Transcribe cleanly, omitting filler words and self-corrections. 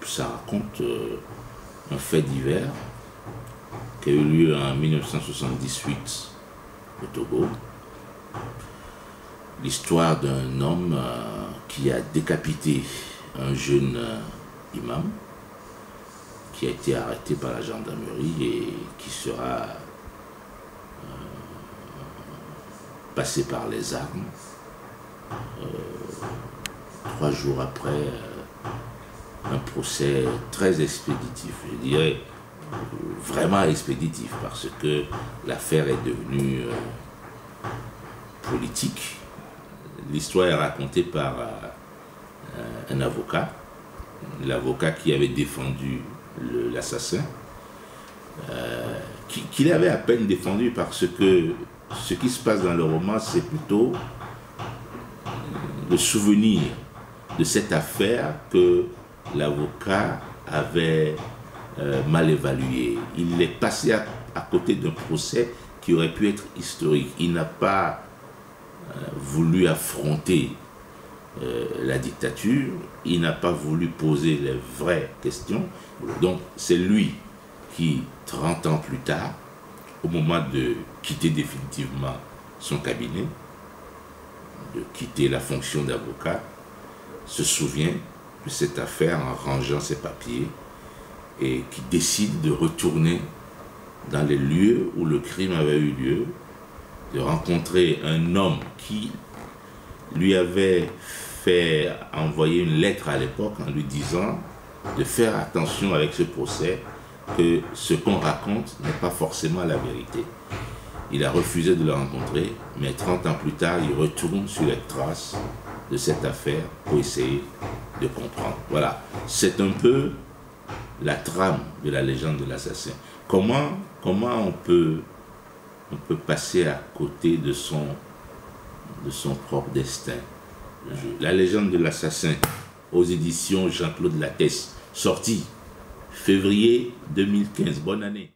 Ça raconte un fait divers qui a eu lieu en 1978 au Togo. L'histoire d'un homme qui a décapité un jeune imam qui a été arrêté par la gendarmerie et qui sera passé par les armes 3 jours après un procès très expéditif, je dirais vraiment expéditif, parce que l'affaire est devenue politique. L'histoire est racontée par un avocat, l'avocat qui avait défendu l'assassin, qu'il avait à peine défendu, parce que ce qui se passe dans le roman, c'est plutôt le souvenir de cette affaire que l'avocat avait mal évalué. Il est passé à côté d'un procès qui aurait pu être historique. Il n'a pas voulu affronter la dictature, il n'a pas voulu poser les vraies questions. Donc c'est lui qui, 30 ans plus tard, au moment de quitter définitivement son cabinet, de quitter la fonction d'avocat, se souvient de cette affaire en rangeant ses papiers et qui décide de retourner dans les lieux où le crime avait eu lieu, de rencontrer un homme qui lui avait fait envoyer une lettre à l'époque en lui disant de faire attention avec ce procès, que ce qu'on raconte n'est pas forcément la vérité. Il a refusé de le rencontrer, mais 30 ans plus tard, il retourne sur les traces de cette affaire pour essayer de comprendre. Voilà, c'est un peu la trame de la légende de l'assassin. Comment on peut passer à côté de son propre destin? La légende de l'assassin, aux éditions Jean-Claude Lattès, sorti février 2015. Bonne année.